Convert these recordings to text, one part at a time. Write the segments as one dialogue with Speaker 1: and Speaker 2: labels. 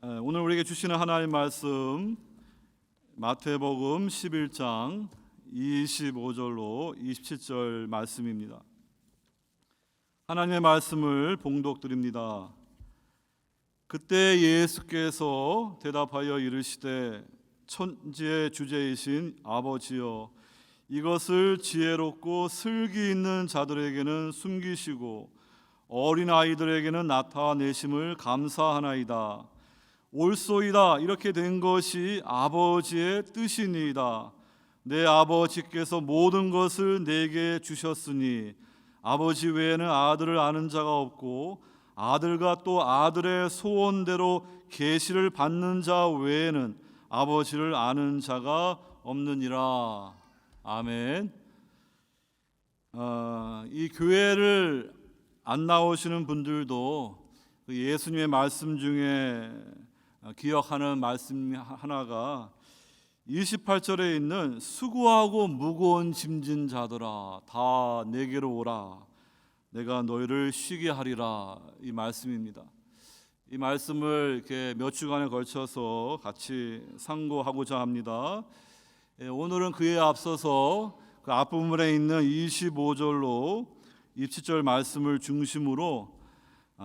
Speaker 1: 오늘 우리에게 주시는 하나님 말씀 마태복음 11장 25절로 27절 말씀입니다. 하나님의 말씀을 봉독드립니다. 그때 예수께서 대답하여 이르시되 천지의 주제이신 아버지여, 이것을 지혜롭고 슬기 있는 자들에게는 숨기시고 어린 아이들에게는 나타내심을 감사하나이다. 옳소이다. 이렇게 된 것이 아버지의 뜻이니이다. 내 아버지께서 모든 것을 내게 주셨으니 아버지 외에는 아들을 아는 자가 없고 아들과 또 아들의 소원대로 계시를 받는 자 외에는 아버지를 아는 자가 없느니라. 아멘. 이 교회를 안 나오시는 분들도 예수님의 말씀 중에 기억하는 말씀 하나가 28절에 있는 수고하고 무거운 짐진 자들아 다 내게로 오라, 내가 너희를 쉬게 하리라, 이 말씀입니다. 이 말씀을 이렇게 몇 주간에 걸쳐서 같이 상고하고자 합니다. 오늘은 그에 앞서서 그 앞부분에 있는 25절로 27절 말씀을 중심으로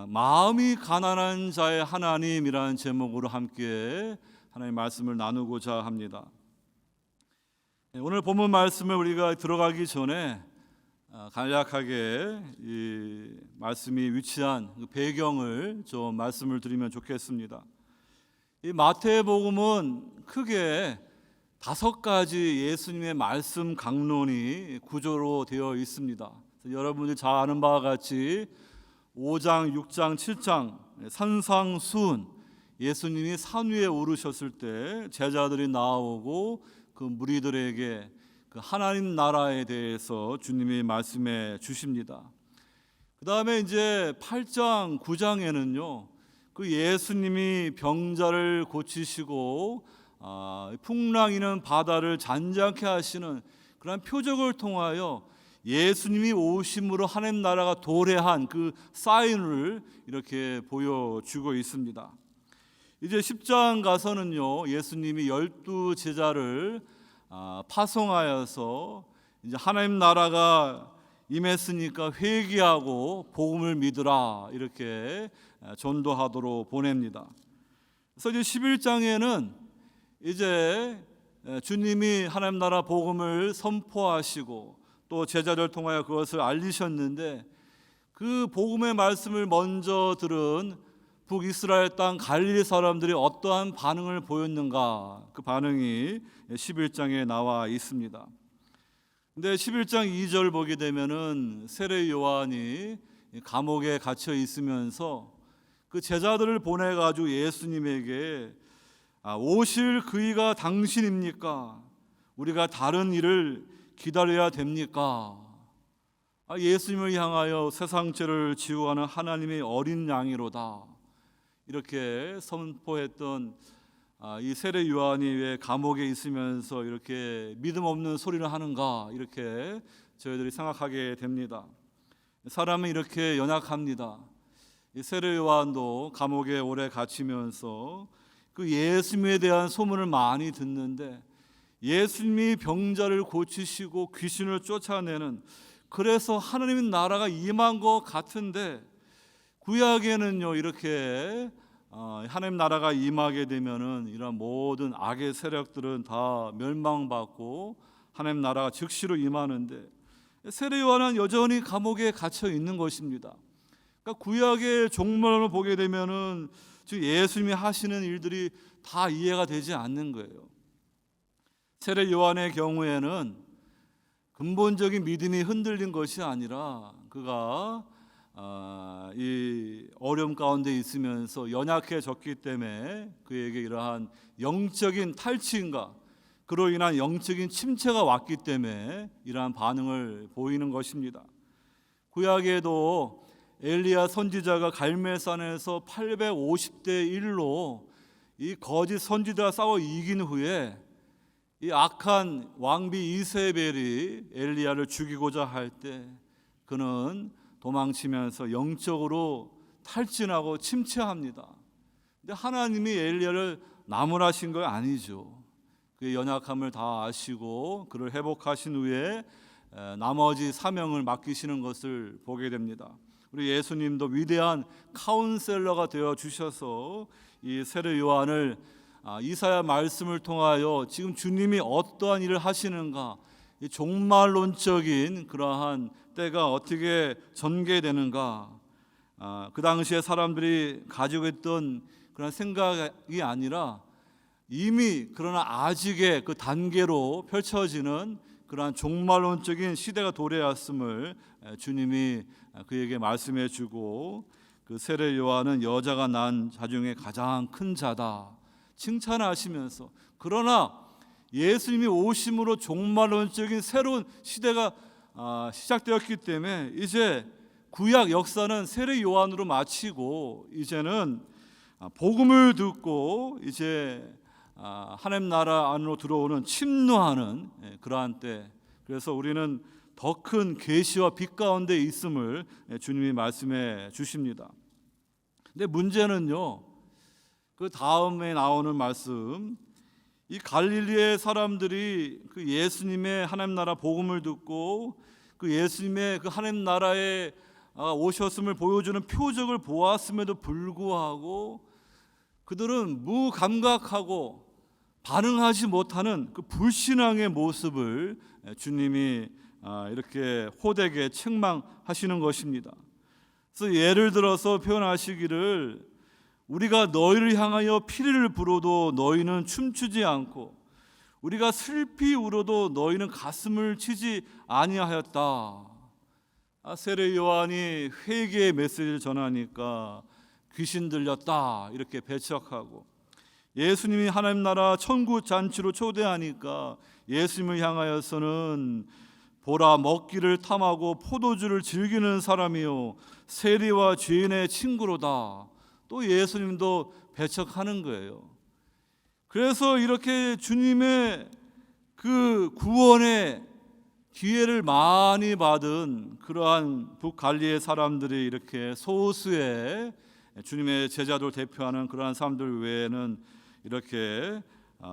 Speaker 1: 마음이 가난한 자의 하나님이라는 제목으로 함께 하나님의 말씀을 나누고자 합니다. 오늘 본문 말씀을 우리가 들어가기 전에 간략하게 이 말씀이 위치한 배경을 좀 말씀을 드리면 좋겠습니다. 이 마태복음은 크게 5가지 예수님의 말씀 강론이 구조로 되어 있습니다. 여러분들이 잘 아는 바와 같이 5장, 6장, 7장 산상수훈, 예수님이 산 위에 오르셨을 때 제자들이 나오고 그 무리들에게 그 하나님 나라에 대해서 주님이 말씀해 주십니다. 그 다음에 이제 8장, 9장에는요 그 예수님이 병자를 고치시고 풍랑이는 바다를 잔잔케 하시는 그런 표적을 통하여 예수님이 오심으로 하나님 나라가 도래한 그 사인을 이렇게 보여주고 있습니다. 이제 10장 가서는요 예수님이 12 제자를 파송하여서 이제 하나님 나라가 임했으니까 회개하고 복음을 믿으라, 이렇게 전도하도록 보냅니다. 그래서 이제 11장에는 이제 주님이 하나님 나라 복음을 선포하시고 또 제자를 통하여 그것을 알리셨는데, 그 복음의 말씀을 먼저 들은 북이스라엘 땅 갈릴리 사람들이 어떠한 반응을 보였는가, 그 반응이 11장에 나와 있습니다. 근데 11장 2절 보게 되면은 세례 요한이 감옥에 갇혀 있으면서 그 제자들을 보내 가지고 예수님에게 오실 그이가 당신입니까? 우리가 다른 일을 기다려야 됩니까? 예수님을 향하여 세상 죄를 지우하는 하나님의 어린 양이로다, 이렇게 선포했던 이 세례 요한이 왜 감옥에 있으면서 이렇게 믿음 없는 소리를 하는가, 이렇게 저희들이 생각하게 됩니다. 사람은 이렇게 연약합니다. 이 세례 요한도 감옥에 오래 갇히면서 그 예수님에 대한 소문을 많이 듣는데, 예수님이 병자를 고치시고 귀신을 쫓아내는, 그래서 하나님의 나라가 임한 것 같은데, 구약에는요 이렇게 하나님 나라가 임하게 되면은 이런 모든 악의 세력들은 다 멸망받고 하나님 나라가 즉시로 임하는데, 세례 요한은 여전히 감옥에 갇혀 있는 것입니다. 그러니까 구약의 종말을 보게 되면은 즉 예수님이 하시는 일들이 다 이해가 되지 않는 거예요. 세례 요한의 경우에는 근본적인 믿음이 흔들린 것이 아니라 그가 이 어려움 가운데 있으면서 연약해졌기 때문에 그에게 이러한 영적인 탈취인가, 그로 인한 영적인 침체가 왔기 때문에 이러한 반응을 보이는 것입니다. 구약에도 엘리야 선지자가 갈멜산에서 850대 1로 이 거짓 선지자와 싸워 이긴 후에 이 악한 왕비 이세벨이 엘리야를 죽이고자 할 때 그는 도망치면서 영적으로 탈진하고 침체합니다. 근데 하나님이 엘리야를 나무라신 거 아니죠. 그의 연약함을 다 아시고 그를 회복하신 후에 나머지 사명을 맡기시는 것을 보게 됩니다. 우리 예수님도 위대한 카운셀러가 되어 주셔서 이 세례 요한을 이사야 말씀을 통하여 지금 주님이 어떠한 일을 하시는가, 이 종말론적인 그러한 때가 어떻게 전개되는가, 그 당시에 사람들이 가지고 있던 그런 생각이 아니라 이미 그러나 아직의 그 단계로 펼쳐지는 그러한 종말론적인 시대가 도래했음을 주님이 그에게 말씀해 주고, 그 세례 요한은 여자가 낳은 자 중에 가장 큰 자다 칭찬하시면서, 그러나 예수님이 오심으로 종말론적인 새로운 시대가 시작되었기 때문에 이제 구약 역사는 세례 요한으로 마치고 이제는 복음을 듣고 이제 하나님 나라 안으로 들어오는 침노하는 그러한 때, 그래서 우리는 더 큰 계시와 빛 가운데 있음을 주님이 말씀해 주십니다. 근데 문제는요, 그 다음에 나오는 말씀, 이 갈릴리의 사람들이 그 예수님의 하나님 나라 복음을 듣고 그 예수님의 그 하나님 나라에 오셨음을 보여주는 표적을 보았음에도 불구하고 그들은 무감각하고 반응하지 못하는 그 불신앙의 모습을 주님이 이렇게 호되게 책망하시는 것입니다. 그래서 예를 들어서 표현하시기를, 우리가 너희를 향하여 피리를 불어도 너희는 춤추지 않고 우리가 슬피 울어도 너희는 가슴을 치지 아니하였다. 세례 요한이 회개의 메시지를 전하니까 귀신 들렸다 이렇게 배척하고, 예수님이 하나님 나라 천국 잔치로 초대하니까 예수님을 향하여서는 보라, 먹기를 탐하고 포도주를 즐기는 사람이요 세리와 죄인의 친구로다, 또 예수님도 배척하는 거예요. 그래서 이렇게 주님의 그 구원의 기회를 많이 받은 그러한 북갈리의 사람들이 이렇게 소수의 주님의 제자들 대표하는 그러한 사람들 외에는 이렇게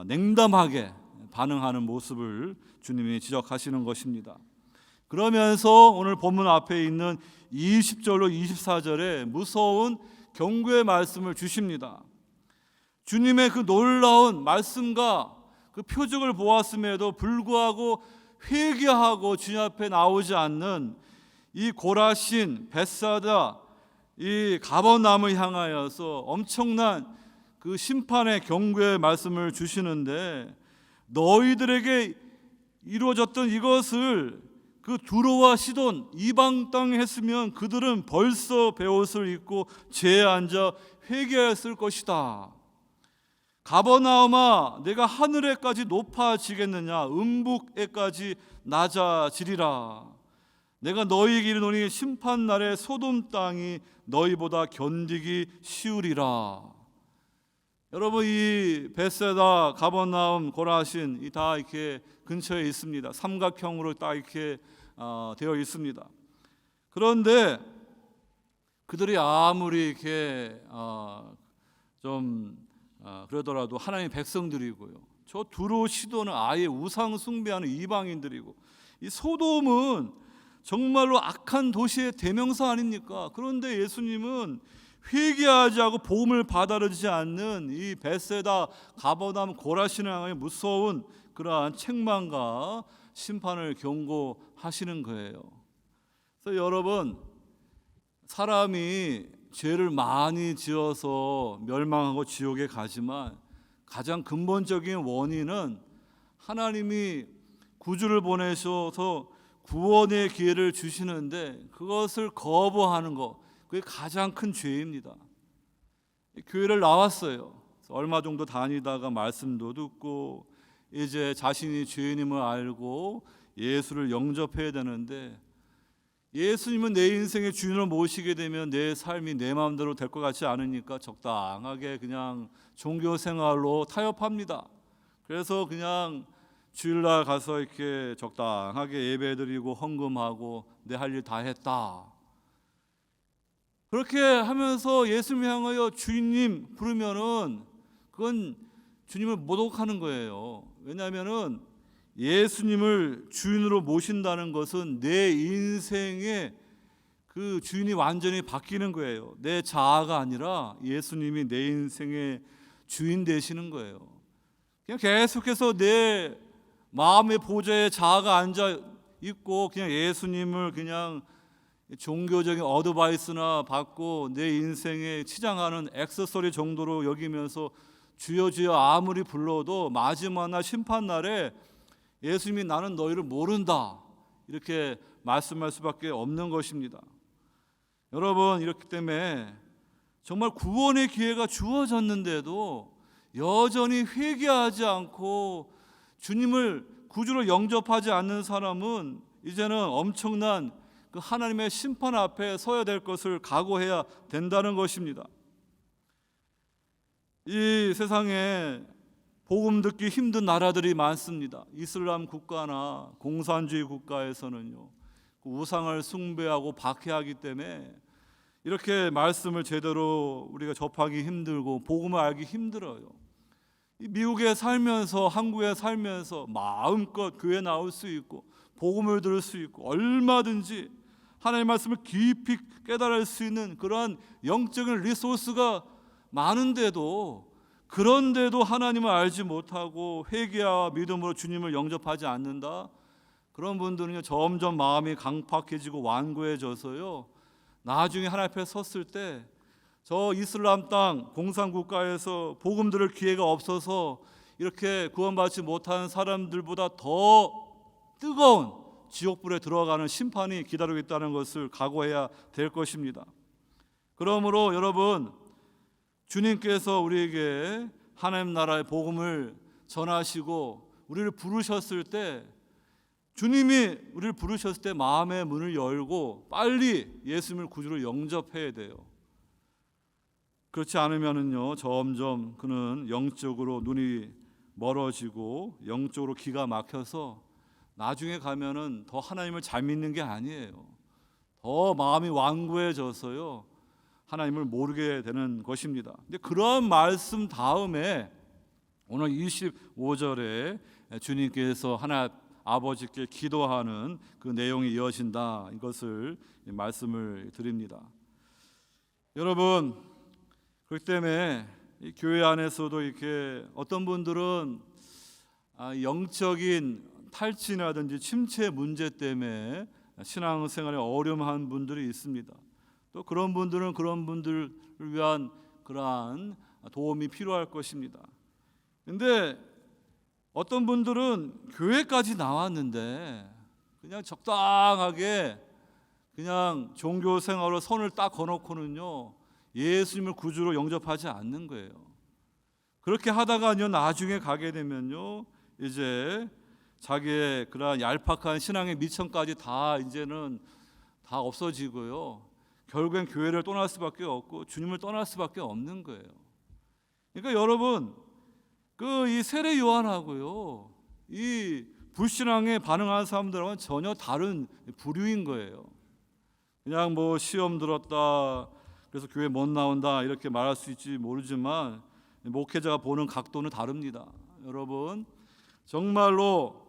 Speaker 1: 냉담하게 반응하는 모습을 주님이 지적하시는 것입니다. 그러면서 오늘 본문 앞에 있는 20절로 24절에 무서운 경고의 말씀을 주십니다. 주님의 그 놀라운 말씀과 그 표적을 보았음에도 불구하고 회개하고 주님 앞에 나오지 않는 이 고라신, 벳사다, 이 가버나움을 향하여서 엄청난 그 심판의 경고의 말씀을 주시는데, 너희들에게 이루어졌던 이것을 그 두로와 시돈 이방 땅에 했으면 그들은 벌써 베옷을 입고 죄에 앉아 회개했을 것이다. 가버나움아, 내가 하늘에까지 높아지겠느냐, 음북에까지 낮아지리라. 내가 너희에게 이르노니 심판 날에 소돔 땅이 너희보다 견디기 쉬우리라. 여러분, 이 벳세다, 가버나움, 고라신 이 다 이렇게 근처에 있습니다. 삼각형으로 딱 이렇게 되어 있습니다. 그런데 그들이 아무리 이렇게 그러더라도 하나님의 백성들이고요, 저 두로 시도는 아예 우상 숭배하는 이방인들이고, 이 소돔은 정말로 악한 도시의 대명사 아닙니까? 그런데 예수님은 회개하지 않고 복음을 받아들이지 않는 이 벳세다, 가버나움, 고라신을 향해 무서운 그러한 책망과 심판을 경고하시는 거예요. 그래서 여러분, 사람이 죄를 많이 지어서 멸망하고 지옥에 가지만 가장 근본적인 원인은 하나님이 구주를 보내셔서 구원의 기회를 주시는데 그것을 거부하는 것, 그게 가장 큰 죄입니다. 교회를 나왔어요. 얼마 정도 다니다가 말씀도 듣고 이제 자신이 죄인임을 알고 예수를 영접해야 되는데, 예수님은 내 인생의 주인을 모시게 되면 내 삶이 내 마음대로 될 것 같지 않으니까 적당하게 그냥 종교 생활로 타협합니다. 그래서 그냥 주일날 가서 이렇게 적당하게 예배드리고 헌금하고 내 할 일 다 했다. 그렇게 하면서 예수님을 향하여 주님 부르면은 그건 주님을 모독하는 거예요. 왜냐하면은 예수님을 주인으로 모신다는 것은 내 인생의 그 주인이 완전히 바뀌는 거예요. 내 자아가 아니라 예수님이 내 인생의 주인 되시는 거예요. 그냥 계속해서 내 마음의 보좌에 자아가 앉아 있고 그냥 예수님을 그냥 종교적인 어드바이스나 받고 내 인생에 치장하는 액세서리 정도로 여기면서 주여 주여 아무리 불러도 마지막 날 심판날에 예수님이 나는 너희를 모른다 이렇게 말씀할 수밖에 없는 것입니다. 여러분, 이렇기 때문에 정말 구원의 기회가 주어졌는데도 여전히 회개하지 않고 주님을 구주로 영접하지 않는 사람은 이제는 엄청난 그 하나님의 심판 앞에 서야 될 것을 각오해야 된다는 것입니다. 이 세상에 복음 듣기 힘든 나라들이 많습니다. 이슬람 국가나 공산주의 국가에서는요, 우상을 숭배하고 박해하기 때문에 이렇게 말씀을 제대로 우리가 접하기 힘들고 복음을 알기 힘들어요. 미국에 살면서 한국에 살면서 마음껏 교회 나올 수 있고 복음을 들을 수 있고 얼마든지 하나님의 말씀을 깊이 깨달을 수 있는 그러한 영적인 리소스가 많은데도 그런데도 하나님을 알지 못하고 회개와 믿음으로 주님을 영접하지 않는다. 그런 분들은요 점점 마음이 강팍해지고 완고해져서요 나중에 하나님 앞에 섰을 때 저 이슬람 땅 공산국가에서 복음 들을 기회가 없어서 이렇게 구원받지 못한 사람들보다 더 뜨거운 지옥불에 들어가는 심판이 기다리고 있다는 것을 각오해야 될 것입니다. 그러므로 여러분, 주님께서 우리에게 하나님 나라의 복음을 전하시고 우리를 부르셨을 때, 주님이 우리를 부르셨을 때 마음의 문을 열고 빨리 예수님을 구주로 영접해야 돼요. 그렇지 않으면은요 점점 그는 영적으로 눈이 멀어지고 영적으로 기가 막혀서 나중에 가면은 더 하나님을 잘 믿는 게 아니에요. 더 마음이 완고해져서요 하나님을 모르게 되는 것입니다. 근데 그런 말씀 다음에 오늘 25절에 주님께서 하나님 아버지께 기도하는 그 내용이 이어진다. 이것을 말씀을 드립니다. 여러분, 그렇기 때문에 이 교회 안에서도 이렇게 어떤 분들은 영적인 탈진이라든지 침체 문제 때문에 신앙생활에 어려움한 분들이 있습니다. 또 그런 분들은 그런 분들을 위한 그러한 도움이 필요할 것입니다. 그런데 어떤 분들은 교회까지 나왔는데 그냥 적당하게 그냥 종교 생활로 선을 딱 그어놓고는요 예수님을 구주로 영접하지 않는 거예요. 그렇게 하다가요 나중에 가게 되면요 이제 자기의 그러한 얄팍한 신앙의 미천까지 다 이제는 다 없어지고요 결국엔 교회를 떠날 수밖에 없고 주님을 떠날 수밖에 없는 거예요. 그러니까 여러분, 그 이 세례 요한하고요 이 불신앙에 반응하는 사람들하고는 전혀 다른 부류인 거예요. 그냥 뭐 시험 들었다 그래서 교회 못 나온다 이렇게 말할 수 있지 모르지만 목회자가 보는 각도는 다릅니다. 여러분, 정말로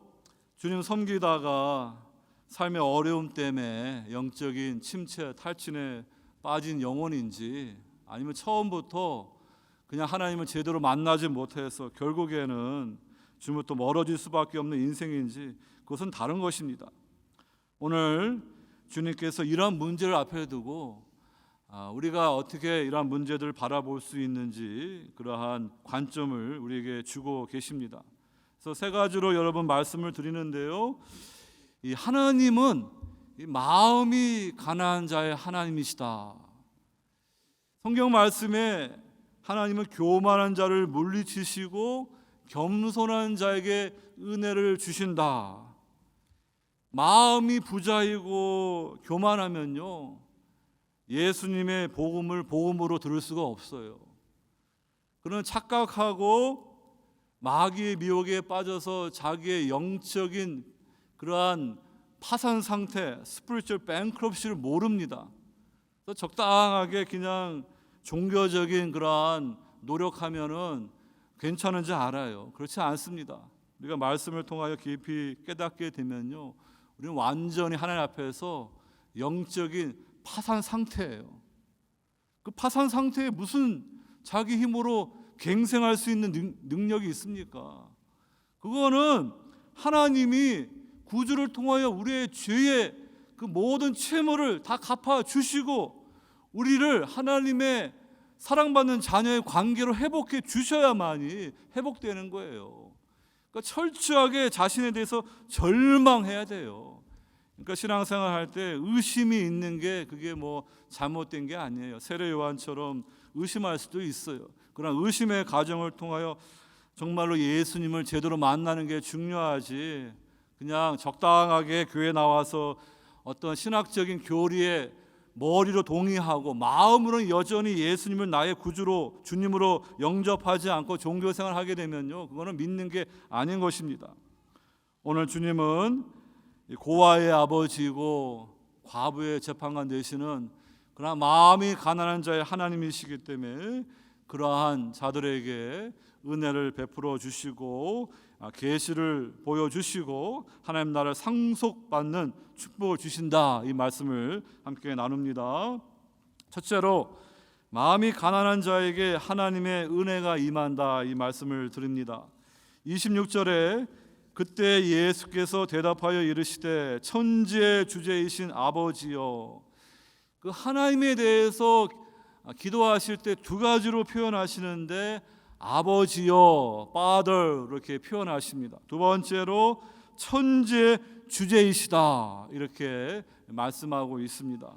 Speaker 1: 주님 섬기다가 삶의 어려움 때문에 영적인 침체, 탈진에 빠진 영혼인지 아니면 처음부터 그냥 하나님을 제대로 만나지 못해서 결국에는 주님부터 멀어질 수밖에 없는 인생인지 그것은 다른 것입니다. 오늘 주님께서 이러한 문제를 앞에 두고 우리가 어떻게 이러한 문제들을 바라볼 수 있는지 그러한 관점을 우리에게 주고 계십니다. 그래서 세 가지로 여러분 말씀을 드리는데요. 이 하나님은 이 마음이 가난한 자의 하나님이시다. 성경 말씀에 하나님은 교만한 자를 물리치시고 겸손한 자에게 은혜를 주신다. 마음이 부자이고 교만하면요 예수님의 복음을 복음으로 들을 수가 없어요. 그는 착각하고 마귀의 미혹에 빠져서 자기의 영적인 그러한 파산 상태, 스피리추얼 뱅크럽시를 모릅니다. 그래서 적당하게 그냥 종교적인 그러한 노력하면은 괜찮은지 알아요. 그렇지 않습니다. 우리가 말씀을 통하여 깊이 깨닫게 되면요, 우리는 완전히 하나님 앞에서 영적인 파산 상태예요. 그 파산 상태에 무슨 자기 힘으로 갱생할 수 있는 능력이 있습니까? 그거는 하나님이 구주를 통하여 우리의 죄의 그 모든 채무를 다 갚아 주시고 우리를 하나님의 사랑받는 자녀의 관계로 회복해 주셔야만이 회복되는 거예요. 그러니까 철저하게 자신에 대해서 절망해야 돼요. 그러니까 신앙생활 할 때 의심이 있는 게 그게 뭐 잘못된 게 아니에요. 세례 요한처럼 의심할 수도 있어요. 그러나 의심의 과정을 통하여 정말로 예수님을 제대로 만나는 게 중요하지, 그냥 적당하게 교회 나와서 어떤 신학적인 교리에 머리로 동의하고 마음으로는 여전히 예수님을 나의 구주로 주님으로 영접하지 않고 종교생활을 하게 되면요, 그거는 믿는 게 아닌 것입니다. 오늘 주님은 고아의 아버지이고 과부의 재판관 되시는 그러나 마음이 가난한 자의 하나님이시기 때문에 그러한 자들에게 은혜를 베풀어 주시고 계시를 보여주시고 하나님 나라를 상속받는 축복을 주신다, 이 말씀을 함께 나눕니다. 첫째로 마음이 가난한 자에게 하나님의 은혜가 임한다, 이 말씀을 드립니다. 26절에 그때 예수께서 대답하여 이르시되 천지의 주제이신 아버지여, 그 하나님에 대해서 기도하실 때 두 가지로 표현하시는데 아버지여, Father 이렇게 표현하십니다. 두 번째로 천지의 주제이시다 이렇게 말씀하고 있습니다.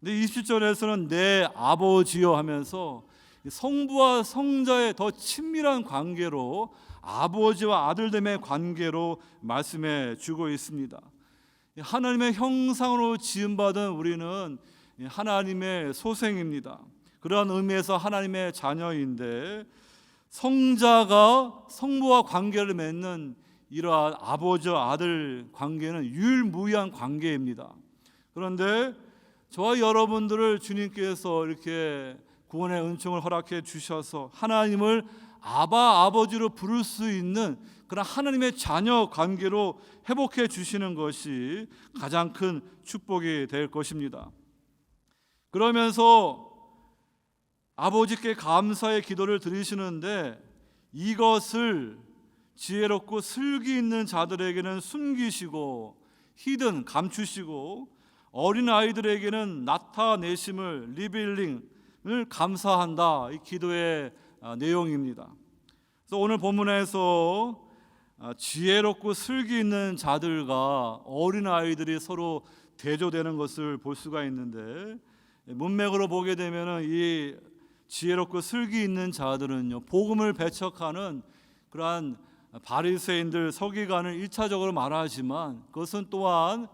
Speaker 1: 근데 27절에서는 내 아버지여 하면서 성부와 성자의 더 친밀한 관계로 아버지와 아들됨의 관계로 말씀해 주고 있습니다. 하나님의 형상으로 지음받은 우리는 하나님의 소생입니다. 그런 의미에서 하나님의 자녀인데 성자가 성부와 관계를 맺는 이러한 아버지와 아들 관계는 유일무이한 관계입니다. 그런데 저와 여러분들을 주님께서 이렇게 구원의 은총을 허락해 주셔서 하나님을 아바 아버지로 부를 수 있는 그런 하나님의 자녀 관계로 회복해 주시는 것이 가장 큰 축복이 될 것입니다. 그러면서 아버지께 감사의 기도를 드리시는데 이것을 지혜롭고 슬기 있는 자들에게는 숨기시고 히든 감추시고 어린 아이들에게는 나타내심을 리빌링을 감사한다, 이 기도의 내용입니다. 그래서 오늘 본문에서 지혜롭고 슬기 있는 자들과 어린 아이들이 서로 대조되는 것을 볼 수가 있는데 문맥으로 보게 되면은 이 지혜롭고 슬기 있는 자들은요, 복음을 배척하는 그러한 바리새인들 서기관을 1차적으로 말하지만 그것은 또한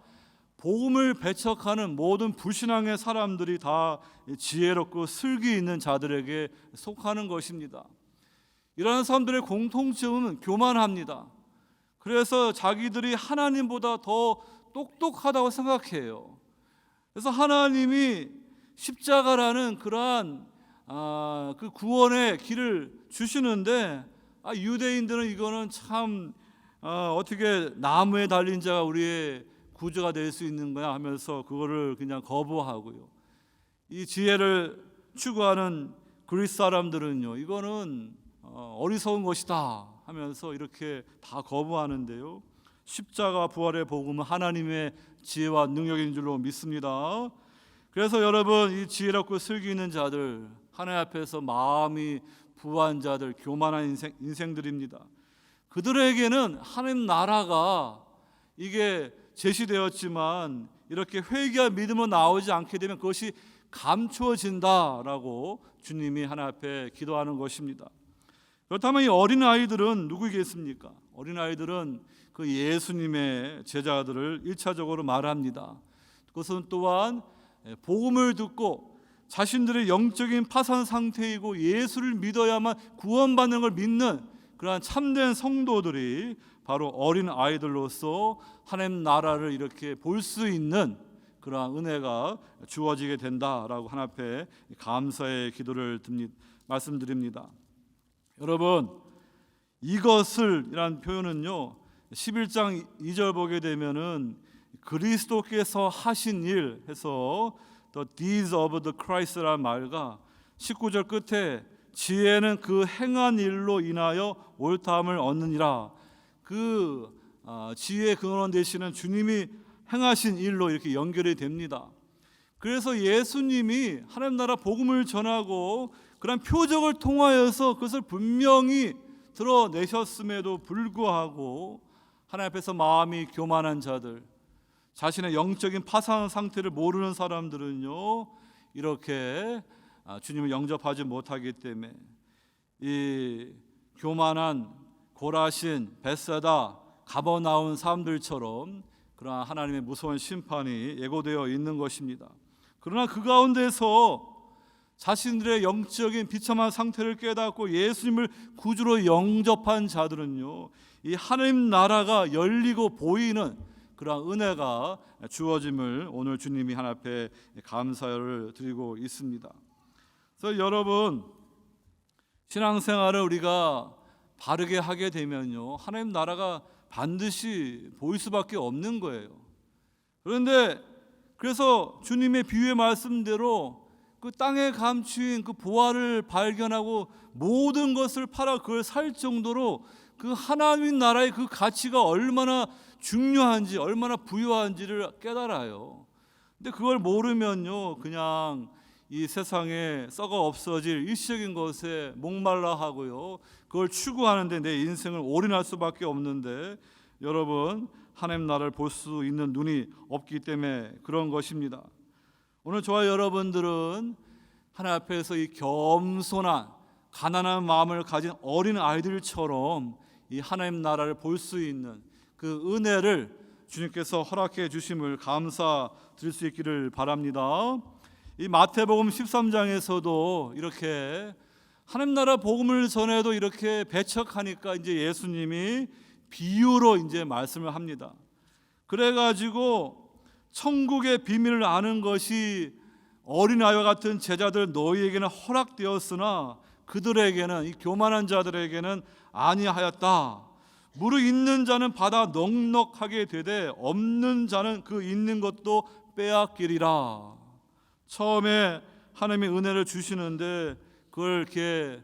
Speaker 1: 복음을 배척하는 모든 불신앙의 사람들이 다 지혜롭고 슬기 있는 자들에게 속하는 것입니다. 이러한 사람들의 공통점은 교만합니다. 그래서 자기들이 하나님보다 더 똑똑하다고 생각해요. 그래서 하나님이 십자가라는 그러한 그 구원의 길을 주시는데 유대인들은 이거는 참 어떻게 나무에 달린 자가 우리의 구주가 될 수 있는 거야 하면서 그거를 그냥 거부하고요. 이 지혜를 추구하는 그리스 사람들은요, 이거는 어리석은 것이다 하면서 이렇게 다 거부하는데요, 십자가 부활의 복음은 하나님의 지혜와 능력인 줄로 믿습니다. 그래서 여러분, 이 지혜롭고 슬기 있는 자들, 하나님 앞에서 마음이 부한 자들, 교만한 인생들입니다. 그들에게는 하나님 나라가 이게 제시되었지만 이렇게 회개와 믿음으로 나오지 않게 되면 그것이 감추어진다라고 주님이 하나님 앞에 기도하는 것입니다. 그렇다면 이 어린 아이들은 누구겠습니까? 어린 아이들은 그 예수님의 제자들을 1차적으로 말합니다. 그것은 또한 복음을 듣고 자신들의 영적인 파산 상태이고 예수를 믿어야만 구원받는 걸 믿는 그러한 참된 성도들이 바로 어린 아이들로서 하나님 나라를 이렇게 볼 수 있는 그러한 은혜가 주어지게 된다라고 하나님 앞에 감사의 기도를 말씀드립니다. 여러분, 이것을이란 표현은요 11장 2절 보게 되면은 그리스도께서 하신 일 해서 The deeds of the Christ라는 말과 19절 끝에 지혜는 그 행한 일로 인하여 옳다함을 얻느니라. 그 지혜의 근원 되시는 주님이 행하신 일로 이렇게 연결이 됩니다. 그래서 예수님이 하나님 나라 복음을 전하고 그런 표적을 통하여서 그것을 분명히 드러내셨음에도 불구하고 하나님 앞에서 마음이 교만한 자들, 자신의 영적인 파산 상태를 모르는 사람들은요 이렇게 주님을 영접하지 못하기 때문에 이 교만한 고라신, 벳사다, 가버나움 사람들처럼 그러한 하나님의 무서운 심판이 예고되어 있는 것입니다. 그러나 그 가운데서 자신들의 영적인 비참한 상태를 깨닫고 예수님을 구주로 영접한 자들은요 이 하나님 나라가 열리고 보이는 그러한 은혜가 주어짐을 오늘 주님이 하나님 앞에 감사를 드리고 있습니다. 그래서 여러분, 신앙생활을 우리가 바르게 하게 되면요 하나님 나라가 반드시 보일 수밖에 없는 거예요. 그런데 그래서 주님의 비유의 말씀대로 그 땅에 감추인 그 보화를 발견하고 모든 것을 팔아 그걸 살 정도로 그 하나님 나라의 그 가치가 얼마나 중요한지, 얼마나 부유한지를 깨달아요. 근데 그걸 모르면요 그냥 이 세상에 썩어 없어질 일시적인 것에 목말라 하고요 그걸 추구하는데 내 인생을 올인할 수밖에 없는데, 여러분 하나님 나라를 볼 수 있는 눈이 없기 때문에 그런 것입니다. 오늘 저와 여러분들은 하나님 앞에서 이 겸손한 가난한 마음을 가진 어린 아이들처럼 이 하나님 나라를 볼 수 있는 그 은혜를 주님께서 허락해 주심을 감사드릴 수 있기를 바랍니다. 이 마태복음 13장에서도 이렇게 하나님 나라 복음을 전해도 이렇게 배척하니까 이제 예수님이 비유로 이제 말씀을 합니다. 그래가지고 천국의 비밀을 아는 것이 어린아이와 같은 제자들 너희에게는 허락되었으나 그들에게는, 이 교만한 자들에게는 아니하였다. 무릇 있는 자는 받아 넉넉하게 되되 없는 자는 그 있는 것도 빼앗기리라. 처음에 하나님의 은혜를 주시는데 그걸 이렇게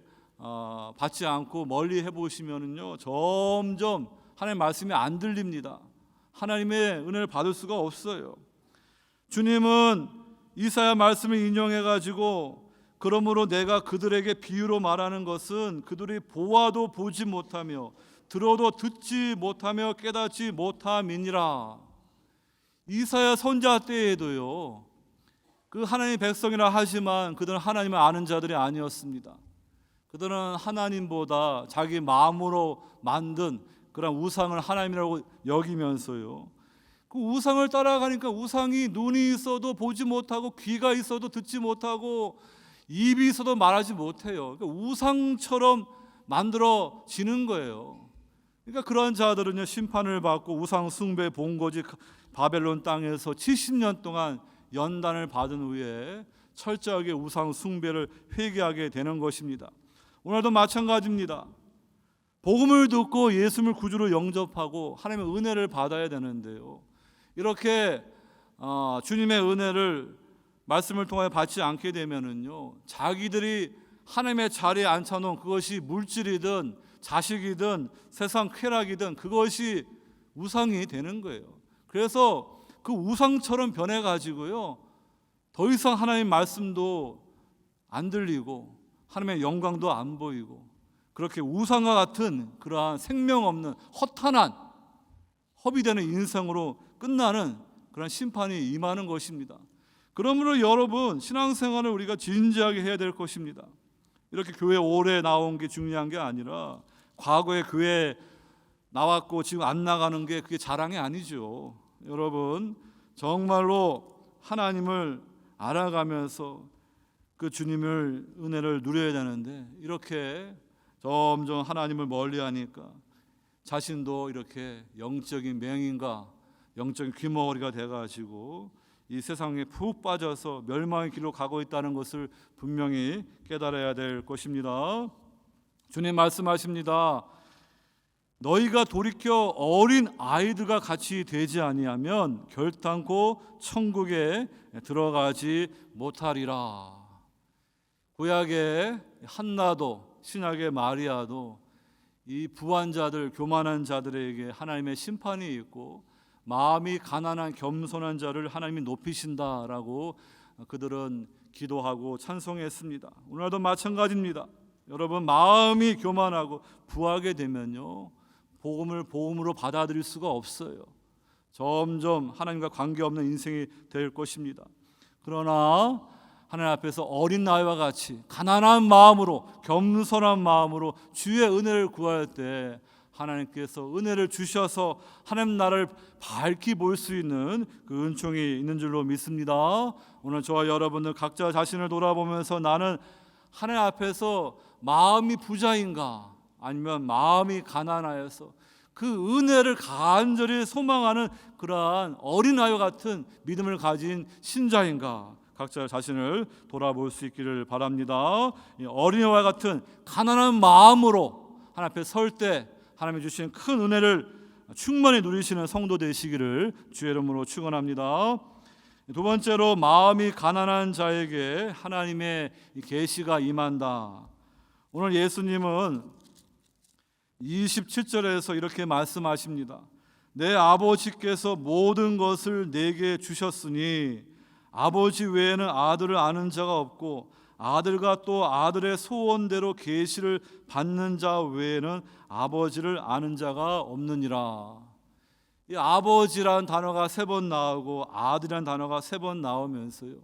Speaker 1: 받지 않고 멀리 해보시면요 점점 하나님의 말씀이 안 들립니다. 하나님의 은혜를 받을 수가 없어요. 주님은 이사야 말씀을 인용해가지고 그러므로 내가 그들에게 비유로 말하는 것은 그들이 보아도 보지 못하며 들어도 듣지 못하며 깨닫지 못함이니라. 이사야 선지자 때에도요 그 하나님의 백성이라 하지만 그들은 하나님을 아는 자들이 아니었습니다. 그들은 하나님보다 자기 마음으로 만든 그런 우상을 하나님이라고 여기면서요 그 우상을 따라가니까 우상이 눈이 있어도 보지 못하고 귀가 있어도 듣지 못하고 입이 있어도 말하지 못해요. 그러니까 우상처럼 만들어지는 거예요. 그러니까 그런 자들은요 심판을 받고 우상 숭배 본거지 바벨론 땅에서 70년 동안 연단을 받은 후에 철저하게 우상 숭배를 회개하게 되는 것입니다. 오늘도 마찬가지입니다. 복음을 듣고 예수님을 구주로 영접하고 하나님의 은혜를 받아야 되는데요 이렇게 주님의 은혜를 말씀을 통해 받지 않게 되면은요 자기들이 하나님의 자리에 앉혀놓은 그것이 물질이든 자식이든 세상 쾌락이든 그것이 우상이 되는 거예요. 그래서 그 우상처럼 변해가지고요 더 이상 하나님 말씀도 안 들리고 하나님의 영광도 안 보이고 그렇게 우상과 같은 그러한 생명 없는 허탄한 허비되는 인생으로 끝나는 그런 심판이 임하는 것입니다. 그러므로 여러분 신앙생활을 우리가 진지하게 해야 될 것입니다. 이렇게 교회 오래 나온 게 중요한 게 아니라 과거에 교회 나왔고 지금 안 나가는 게 그게 자랑이 아니죠. 여러분 정말로 하나님을 알아가면서 그 주님을 은혜를 누려야 되는데 이렇게 점점 하나님을 멀리하니까 자신도 이렇게 영적인 맹인과 영적인 귀머거리가 돼가지고 이 세상에 푹 빠져서 멸망의 길로 가고 있다는 것을 분명히 깨달아야 될 것입니다. 주님 말씀하십니다. 너희가 돌이켜 어린 아이들과 같이 되지 아니하면 결단코 천국에 들어가지 못하리라. 구약의 한나도 신약의 마리아도 이 부한 자들, 교만한 자들에게 하나님의 심판이 있고 마음이 가난한 겸손한 자를 하나님이 높이신다라고 그들은 기도하고 찬송했습니다. 오늘도 마찬가지입니다. 여러분, 마음이 교만하고 부하게 되면요, 복음을 복음으로 받아들일 수가 없어요. 점점 하나님과 관계없는 인생이 될 것입니다. 그러나 하나님 앞에서 어린 아이와 같이 가난한 마음으로, 겸손한 마음으로 주의 은혜를 구할 때 하나님께서 은혜를 주셔서 하나님 나라를 밝히 볼 수 있는 그 은총이 있는 줄로 믿습니다. 오늘 저와 여러분들 각자 자신을 돌아보면서 나는 하나님 앞에서 마음이 부자인가, 아니면 마음이 가난하여서 그 은혜를 간절히 소망하는 그러한 어린아이와 같은 믿음을 가진 신자인가, 각자 자신을 돌아볼 수 있기를 바랍니다. 어린아이와 같은 가난한 마음으로 하나님 앞에 설 때 하나님이 주신 큰 은혜를 충만히 누리시는 성도 되시기를 주의 이름으로 축원합니다. 두 번째로, 마음이 가난한 자에게 하나님의 계시가 임한다. 오늘 예수님은 27절에서 이렇게 말씀하십니다. 내 아버지께서 모든 것을 내게 주셨으니 아버지 외에는 아들을 아는 자가 없고 아들과 또 아들의 소원대로 계시를 받는 자 외에는 아버지를 아는 자가 없느니라. 이 아버지란 단어가 3번 나오고 아들이란 단어가 3번 나오면서요,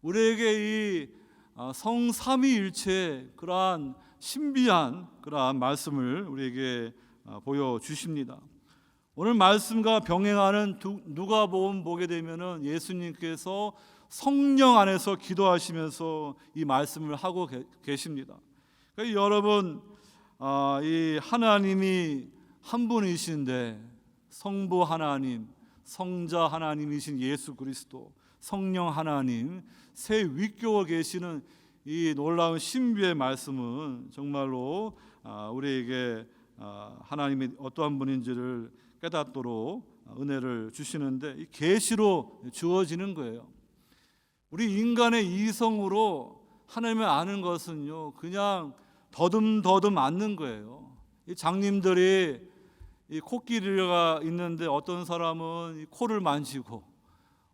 Speaker 1: 우리에게 이 성삼위일체의 그러한 신비한 그러한 말씀을 우리에게 보여주십니다. 오늘 말씀과 병행하는 누가복음 보게 되면은 예수님께서 성령 안에서 기도하시면서 이 말씀을 하고 계십니다. 그러니까 여러분, 이 하나님이 한 분이신데 성부 하나님, 성자 하나님이신 예수 그리스도, 성령 하나님 세 위격을 계시는 이 놀라운 신비의 말씀은 정말로 우리에게 하나님이 어떠한 분인지를 깨닫도록 은혜를 주시는데, 이 계시로 주어지는 거예요. 우리 인간의 이성으로 하나님을 아는 것은요, 그냥 더듬더듬 않는 거예요. 이 장님들이 이 코끼리가 있는데 어떤 사람은 이 코를 만지고,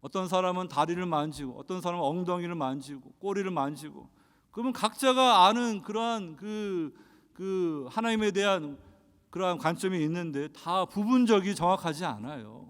Speaker 1: 어떤 사람은 다리를 만지고, 어떤 사람은 엉덩이를 만지고, 꼬리를 만지고, 그러면 각자가 아는 그러한 그 하나님에 대한 그러한 관점이 있는데 다 부분적이 정확하지 않아요.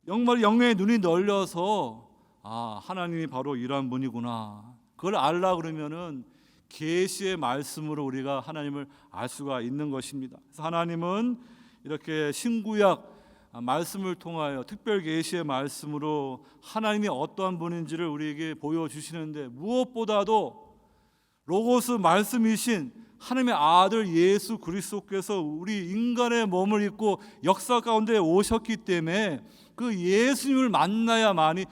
Speaker 1: 정말 영의 눈이 널려서 하나님이 바로 이러한 분이구나, 그걸 알라 그러면은 계시의 말씀으로 우리가 하나님을 알 수가 있는 것입니다. 그래서 하나님은 이렇게 신구약 말씀을 통하여 특별 계시의 말씀으로 하나님이 어떠한 분인지를 우리에게 보여주시는데, 무엇보다도 로고스 말씀이신 하나님의 아들 예수 그리스도께서 우리 인간의 몸을 입고 역사 가운데 오셨기 때문에 그 예수님을 만나야만이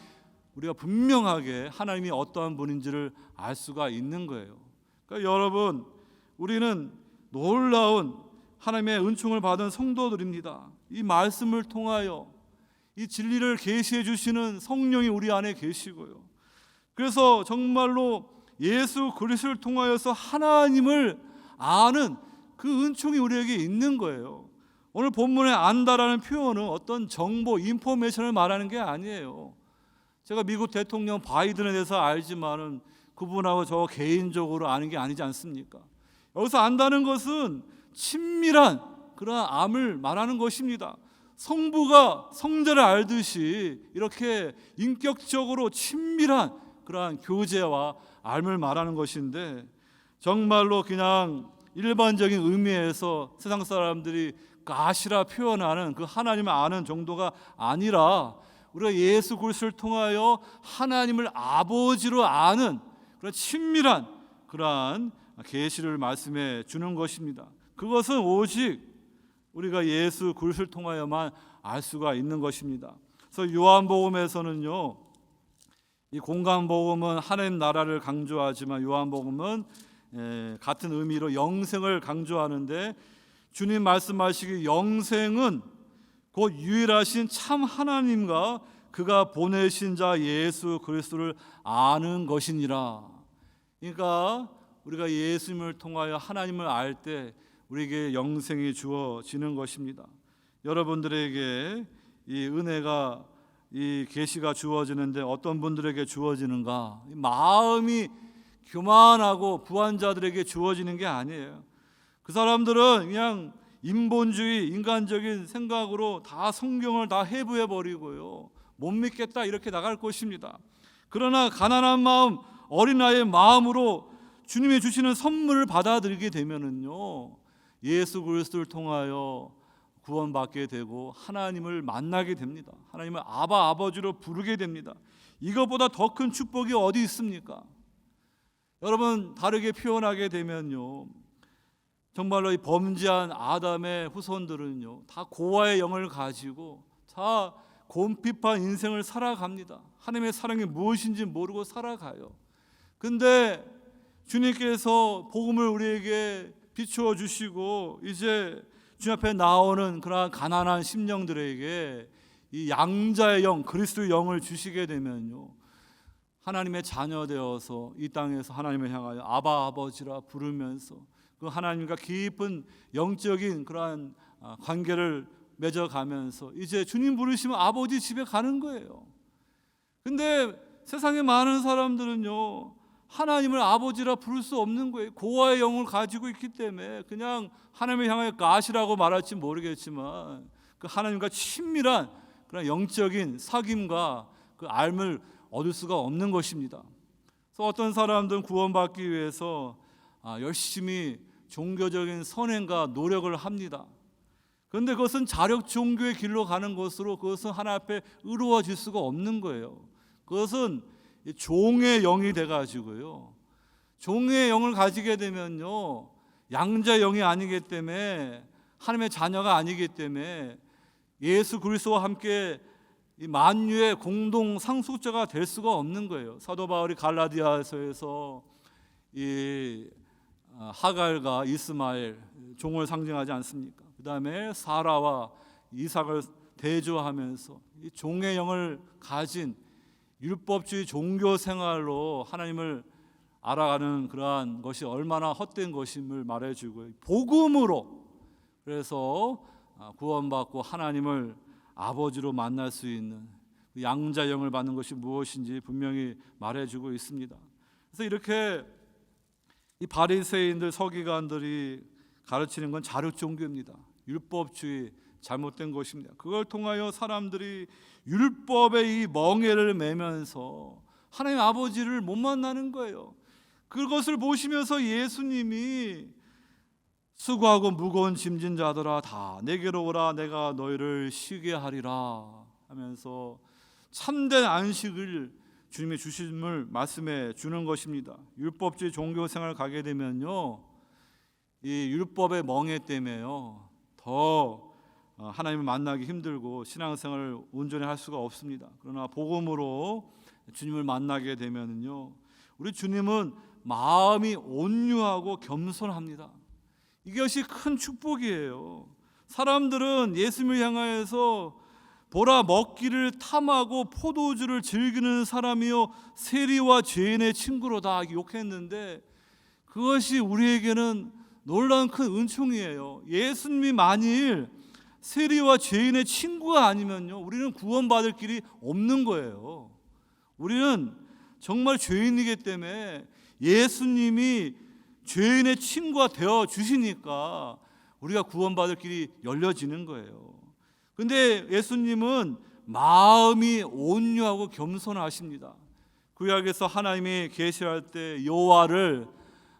Speaker 1: 우리가 분명하게 하나님이 어떠한 분인지를 알 수가 있는 거예요. 그러니까 여러분, 우리는 놀라운 하나님의 은총을 받은 성도들입니다. 이 말씀을 통하여 이 진리를 계시해 주시는 성령이 우리 안에 계시고요, 그래서 정말로 예수 그리스도를 통하여서 하나님을 아는 그 은총이 우리에게 있는 거예요. 오늘 본문에 안다라는 표현은 어떤 정보, 인포메이션을 말하는 게 아니에요. 제가 미국 대통령 바이든에 대해서 알지만은 그분하고 저 개인적으로 아는 게 아니지 않습니까? 여기서 안다는 것은 친밀한 그런 암을 말하는 것입니다. 성부가 성자를 알듯이 이렇게 인격적으로 친밀한 그러한 교제와 암을 말하는 것인데, 정말로 그냥 일반적인 의미에서 세상 사람들이 가시라 표현하는 그 하나님을 아는 정도가 아니라 우리가 예수 그리스도를 통하여 하나님을 아버지로 아는 그런 친밀한 그러한 계시를 말씀해 주는 것입니다. 그것은 오직 우리가 예수 그리스도를 통하여만 알 수가 있는 것입니다. 그래서 요한복음에서는요, 이 공간복음은 하나님 나라를 강조하지만 요한복음은 같은 의미로 영생을 강조하는데, 주님 말씀하시기 영생은 곧 유일하신 참 하나님과 그가 보내신 자 예수 그리스도를 아는 것이니라. 그러니까 우리가 예수님을 통하여 하나님을 알 때 우리에게 영생이 주어지는 것입니다. 여러분들에게 이 은혜가, 이 계시가 주어지는데 어떤 분들에게 주어지는가? 마음이 교만하고 부한 자들에게 주어지는 게 아니에요. 그 사람들은 그냥 인본주의, 인간적인 생각으로 다 성경을 다 해부해 버리고요, 못 믿겠다 이렇게 나갈 것입니다. 그러나 가난한 마음, 어린아이의 마음으로 주님이 주시는 선물을 받아들이게 되면은요, 예수 그리스도를 통하여 구원받게 되고 하나님을 만나게 됩니다. 하나님을 아바 아버지로 부르게 됩니다. 이것보다 더 큰 축복이 어디 있습니까? 여러분, 다르게 표현하게 되면요, 정말로 이 범죄한 아담의 후손들은요, 다 고아의 영을 가지고 다 곰핍한 인생을 살아갑니다. 하나님의 사랑이 무엇인지 모르고 살아가요. 근데 주님께서 복음을 우리에게 비추어 주시고 이제 주님 앞에 나오는 그러한 가난한 심령들에게 이 양자의 영, 그리스도의 영을 주시게 되면요, 하나님의 자녀 되어서 이 땅에서 하나님을 향하여 아바 아버지라 부르면서 그 하나님과 깊은 영적인 그러한 관계를 맺어가면서 이제 주님 부르시면 아버지 집에 가는 거예요. 근데 세상에 많은 사람들은요, 하나님을 아버지라 부를 수 없는 거예요. 고아의 영을 가지고 있기 때문에 그냥 하나님을 향하여 가시라고 말할지 모르겠지만 그 하나님과 친밀한 그런 영적인 사귐과 그 알을 얻을 수가 없는 것입니다. 그래서 어떤 사람들은 구원받기 위해서 열심히 종교적인 선행과 노력을 합니다. 그런데 그것은 자력 종교의 길로 가는 것으로 그것은 하나님 앞에 의로워질 수가 없는 거예요. 그것은 종의 영이 돼가지고요, 종의 영을 가지게 되면요, 양자 영이 아니기 때문에, 하나님의 자녀가 아니기 때문에 예수 그리스도와 함께 이 만유의 공동 상속자가 될 수가 없는 거예요. 사도 바울이 갈라디아서에서 이 하갈과 이스마엘, 종을 상징하지 않습니까? 그 다음에 사라와 이삭을 대조하면서 이 종의 영을 가진 율법주의 종교 생활로 하나님을 알아가는 그러한 것이 얼마나 헛된 것임을 말해주고요, 복음으로 그래서 구원받고 하나님을 아버지로 만날 수 있는 양자 영을 받는 것이 무엇인지 분명히 말해주고 있습니다. 그래서 이렇게 이 바리새인들, 서기관들이 가르치는 건 자력 종교입니다. 율법주의, 잘못된 것입니다. 그걸 통하여 사람들이 율법의 이 멍에를 매면서 하나님 아버지를 못 만나는 거예요. 그것을 보시면서 예수님이 수고하고 무거운 짐진 자들아 다 내게로 오라, 내가 너희를 쉬게 하리라 하면서 참된 안식을 주님이 주심을 말씀해 주는 것입니다. 율법주의 종교 생활을 가게 되면요, 이 율법의 멍에 때문에요, 더 하나님을 만나기 힘들고 신앙생활을 온전히 할 수가 없습니다. 그러나 복음으로 주님을 만나게 되면요, 우리 주님은 마음이 온유하고 겸손합니다. 이것이 큰 축복이에요. 사람들은 예수님을 향하여서 보라, 먹기를 탐하고 포도주를 즐기는 사람이요 세리와 죄인의 친구로다 욕했는데, 그것이 우리에게는 놀라운 큰 은총이에요. 예수님이 만일 세리와 죄인의 친구가 아니면요, 우리는 구원받을 길이 없는 거예요. 우리는 정말 죄인이기 때문에 예수님이 죄인의 친구가 되어 주시니까 우리가 구원받을 길이 열려지는 거예요. 근데 예수님은 마음이 온유하고 겸손하십니다. 구약에서 하나님이 계시할 때 여호와를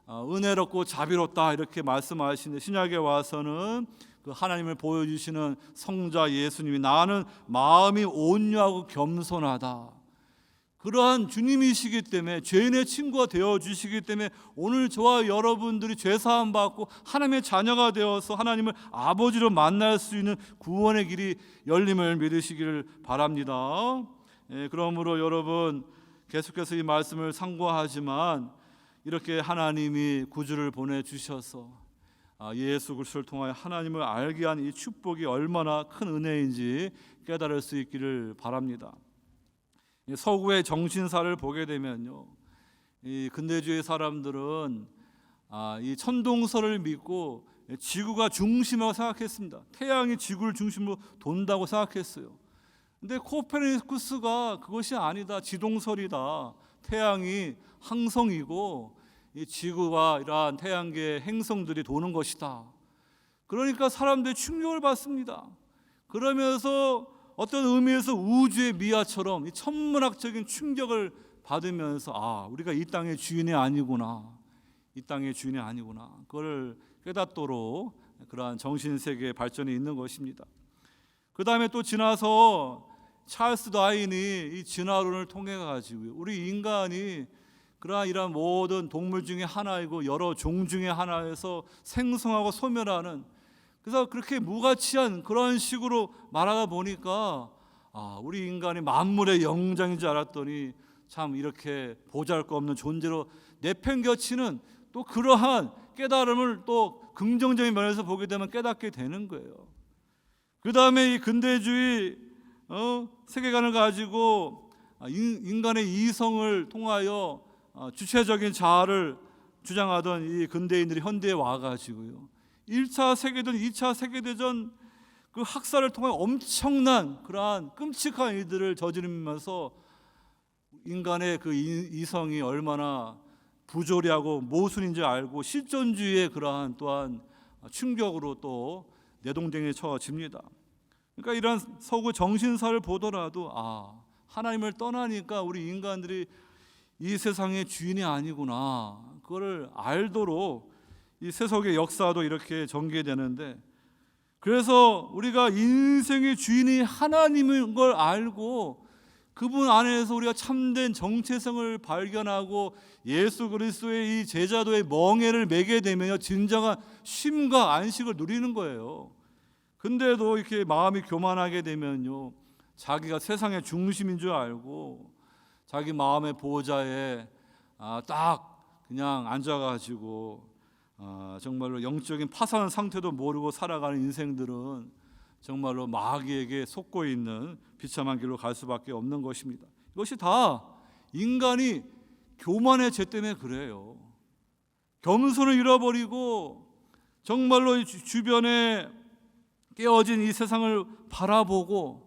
Speaker 1: 은혜롭고 자비롭다 이렇게 말씀하시는데, 신약에 와서는 그 하나님을 보여주시는 성자 예수님이 나는 마음이 온유하고 겸손하다, 그러한 주님이시기 때문에, 죄인의 친구가 되어주시기 때문에 오늘 저와 여러분들이 죄사함 받고 하나님의 자녀가 되어서 하나님을 아버지로 만날 수 있는 구원의 길이 열림을 믿으시기를 바랍니다. 그러므로 여러분, 계속해서 이 말씀을 상고하지만 이렇게 하나님이 구주를 보내주셔서 예수 그리스도를 통하여 하나님을 알게 한 이 축복이 얼마나 큰 은혜인지 깨달을 수 있기를 바랍니다. 서구의 정신사를 보게 되면요, 이 근대주의 사람들은 이 천동설을 믿고 지구가 중심이라고 생각했습니다. 태양이 지구를 중심으로 돈다고 생각했어요. 근데 코페르니쿠스가 그것이 아니다, 지동설이다. 태양이 항성이고 이 지구와 이러한 태양계의 행성들이 도는 것이다. 그러니까 사람들이 충격을 받습니다. 그러면서 어떤 의미에서 우주의 미화처럼 이 천문학적인 충격을 받으면서 우리가 이 땅의 주인이 아니구나, 이 땅의 주인이 아니구나, 그걸 깨닫도록 그러한 정신세계의 발전이 있는 것입니다. 그 다음에 또 지나서 찰스 다윈이 이 진화론을 통해 가지고 우리 인간이 그러한 이러한 모든 동물 중에 하나이고 여러 종 중에 하나에서 생성하고 소멸하는, 그래서 그렇게 무가치한 그런 식으로 말하다 보니까 우리 인간이 만물의 영장인 줄 알았더니 참 이렇게 보잘것없는 존재로 내팽겨치는 또 그러한 깨달음을 또 긍정적인 면에서 보게 되면 깨닫게 되는 거예요. 그 다음에 이 근대주의 세계관을 가지고 인간의 이성을 통하여 주체적인 자아를 주장하던 이 근대인들이 현대에 와가지고요, 1차 세계대전, 2차 세계대전 그 학살을 통해 엄청난 그러한 끔찍한 일들을 저지르면서 인간의 그 이성이 얼마나 부조리하고 모순인지 알고 실존주의의 그러한 또한 충격으로 또 내동댕이에 처집니다. 그러니까 이런 서구 정신사를 보더라도 하나님을 떠나니까 우리 인간들이 이 세상의 주인이 아니구나, 그거를 알도록 이 세속의 역사도 이렇게 전개되는데, 그래서 우리가 인생의 주인이 하나님인 걸 알고 그분 안에서 우리가 참된 정체성을 발견하고 예수 그리스도의 이 제자도의 멍에를 매게 되면요, 진정한 쉼과 안식을 누리는 거예요. 근데도 이렇게 마음이 교만하게 되면요, 자기가 세상의 중심인 줄 알고 자기 마음의 보호자에 딱 그냥 앉아가지고 정말로 영적인 파산 상태도 모르고 살아가는 인생들은 정말로 마귀에게 속고 있는 비참한 길로 갈 수밖에 없는 것입니다. 이것이 다 인간이 교만의 죄 때문에 그래요. 겸손을 잃어버리고 정말로 주변에 깨어진 이 세상을 바라보고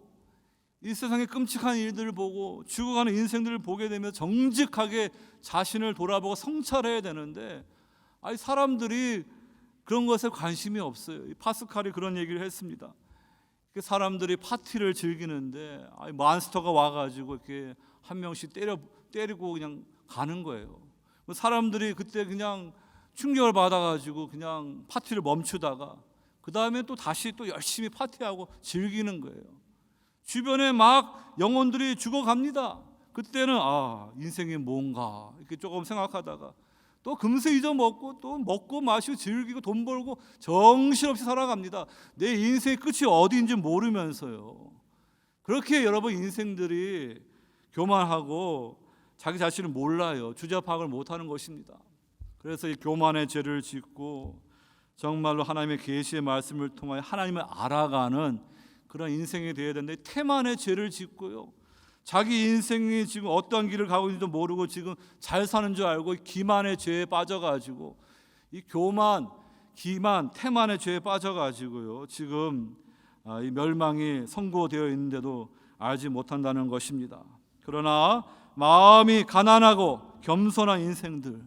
Speaker 1: 이 세상의 끔찍한 일들을 보고 죽어가는 인생들을 보게 되면 정직하게 자신을 돌아보고 성찰해야 되는데 사람들이 그런 것에 관심이 없어요. 파스칼이 그런 얘기를 했습니다. 사람들이 파티를 즐기는데 몬스터가 와가지고 이렇게 한 명씩 때리고 그냥 가는 거예요. 사람들이 그때 그냥 충격을 받아가지고 그냥 파티를 멈추다가 그 다음에 또 다시 또 열심히 파티하고 즐기는 거예요. 주변에 막 영혼들이 죽어갑니다. 그때는 인생이 뭔가 이렇게 조금 생각하다가 또 금세 잊어먹고 또 먹고 마시고 즐기고 돈 벌고 정신없이 살아갑니다. 내 인생의 끝이 어디인지 모르면서요. 그렇게 여러분 인생들이 교만하고 자기 자신을 몰라요. 주제 파악을 못하는 것입니다. 그래서 이 교만의 죄를 짓고 정말로 하나님의 계시의 말씀을 통하여 하나님을 알아가는 그런 인생이 되어야 되는데 태만의 죄를 짓고요, 자기 인생이 지금 어떤 길을 가고 있는지도 모르고 지금 잘 사는 줄 알고 기만의 죄에 빠져가지고 이 교만, 기만, 태만의 죄에 빠져가지고요, 지금 이 멸망이 선고되어 있는데도 알지 못한다는 것입니다. 그러나 마음이 가난하고 겸손한 인생들,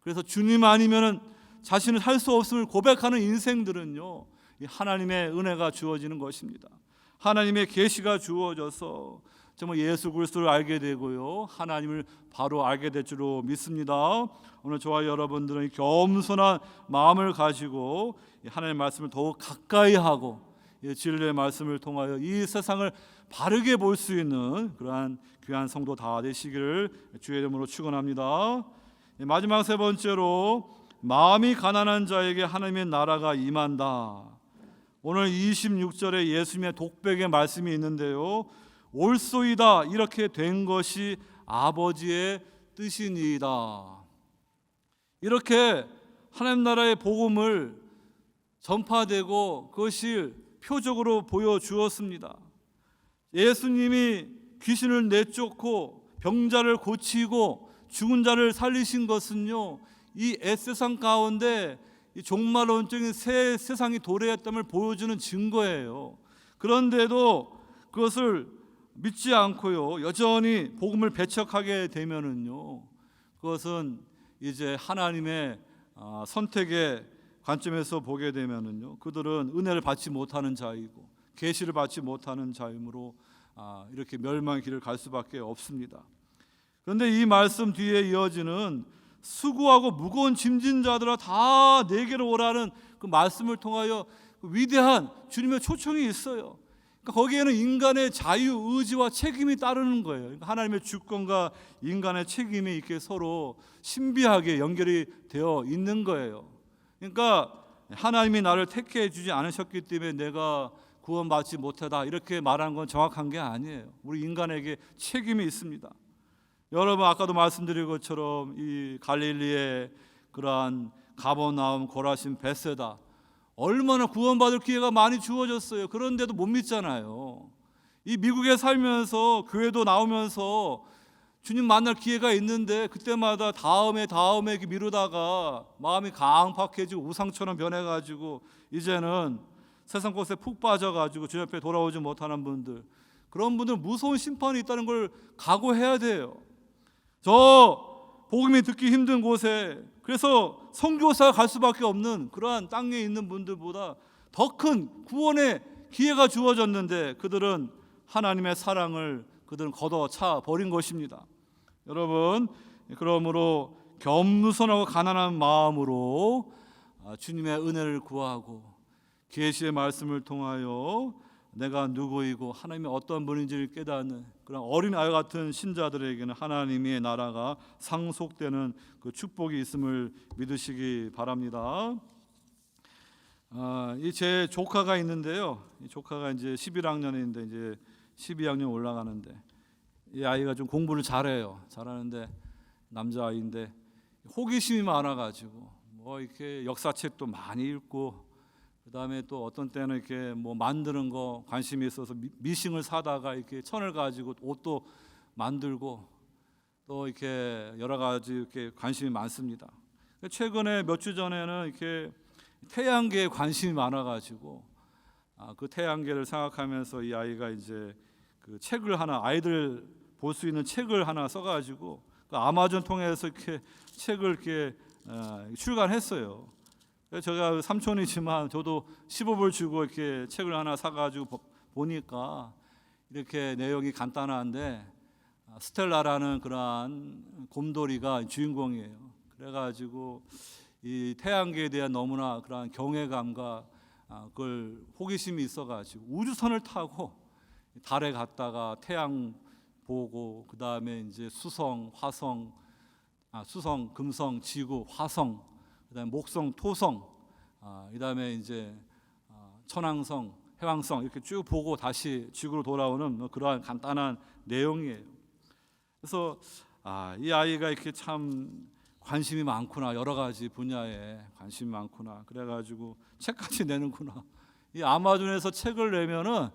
Speaker 1: 그래서 주님 아니면은 자신을 살 수 없음을 고백하는 인생들은요, 하나님의 은혜가 주어지는 것입니다. 하나님의 계시가 주어져서 정말 예수 그리스도를 알게 되고요, 하나님을 바로 알게 될 줄로 믿습니다. 오늘 저와 여러분들은 겸손한 마음을 가지고 하나님의 말씀을 더욱 가까이 하고 진리의 말씀을 통하여 이 세상을 바르게 볼 수 있는 그러한 귀한 성도 다 되시기를 주의 이름으로 축원합니다. 마지막 세 번째로, 마음이 가난한 자에게 하나님의 나라가 임한다. 오늘 26절에 예수님의 독백의 말씀이 있는데요, 올소이다 이렇게 된 것이 아버지의 뜻이니이다. 이렇게 하나님 나라의 복음을 전파되고 그것이 표적으로 보여주었습니다. 예수님이 귀신을 내쫓고 병자를 고치고 죽은 자를 살리신 것은요, 이 애세상 가운데 이 종말론적인 새 세상이 도래했dam을 보여주는 증거예요. 그런데도 그것을 믿지 않고요, 여전히 복음을 배척하게 되면은요, 그것은 이제 하나님의 선택의 관점에서 보게 되면은요, 그들은 은혜를 받지 못하는 자이고 계시를 받지 못하는 자이므로 이렇게 멸망의 길을 갈 수밖에 없습니다. 그런데 이 말씀 뒤에 이어지는 수고하고 무거운 짐진 자들아 다 내게로 오라는 그 말씀을 통하여 그 위대한 주님의 초청이 있어요. 그러니까 거기에는 인간의 자유, 의지와 책임이 따르는 거예요. 그러니까 하나님의 주권과 인간의 책임이 이렇게 서로 신비하게 연결이 되어 있는 거예요. 그러니까 하나님이 나를 택해 주지 않으셨기 때문에 내가 구원받지 못하다 이렇게 말한 건 정확한 게 아니에요. 우리 인간에게 책임이 있습니다. 여러분, 아까도 말씀드린 것처럼 이 갈릴리의 그러한 가버나움, 고라신, 베세다 얼마나 구원받을 기회가 많이 주어졌어요. 그런데도 못 믿잖아요. 이 미국에 살면서 교회도 나오면서 주님 만날 기회가 있는데 그때마다 다음에 이렇게 미루다가 마음이 강팍해지고 우상처럼 변해가지고 이제는 세상 곳에 푹 빠져가지고 주님 앞에 돌아오지 못하는 분들, 그런 분들 무서운 심판이 있다는 걸 각오해야 돼요. 저 복음이 듣기 힘든 곳에, 그래서 선교사가 갈 수밖에 없는 그러한 땅에 있는 분들보다 더 큰 구원의 기회가 주어졌는데 그들은 하나님의 사랑을 그들은 걷어차 버린 것입니다. 여러분, 그러므로 겸손하고 가난한 마음으로 주님의 은혜를 구하고 계시의 말씀을 통하여 내가 누구이고 하나님이 어떤 분인지를 깨닫는 그런 어린 아이 같은 신자들에게는 하나님의 나라가 상속되는 그 축복이 있음을 믿으시기 바랍니다. 이 제 조카가 있는데요. 이 조카가 이제 11학년인데 이제 12학년 올라가는데 이 아이가 좀 공부를 잘하는데 남자아이인데 호기심이 많아가지고 뭐 이렇게 역사책도 많이 읽고 그다음에 또 어떤 때는 이렇게 뭐 만드는 거 관심이 있어서 미싱을 사다가 이렇게 천을 가지고 옷도 만들고 또 이렇게 여러 가지 이렇게 관심이 많습니다. 최근에 몇 주 전에는 이렇게 태양계에 관심이 많아가지고 그 태양계를 생각하면서 이 아이가 이제 그 책을 하나, 아이들 볼 수 있는 책을 하나 써가지고 그 아마존 통해서 이렇게 책을 이렇게 출간했어요. 제가 삼촌이지만 저도 15불 주고 이렇게 책을 하나 사가지고 보니까 이렇게 내용이 간단한데 스텔라라는 그러한 곰돌이가 주인공이에요. 그래가지고 이 태양계에 대한 너무나 그러한 경외감과 그걸 호기심이 있어가지고 우주선을 타고 달에 갔다가 태양 보고 그 다음에 이제 수성, 화성, 수성, 금성, 지구, 화성, 그다음에 목성, 토성, 그다음에 이제 천왕성, 해왕성 이렇게 쭉 보고 다시 지구로 돌아오는 그러한 간단한 내용이에요. 그래서 이 아이가 이렇게 참 관심이 많구나, 여러 가지 분야에 관심이 많구나. 그래가지고 책까지 내는구나. 이 아마존에서 책을 내면은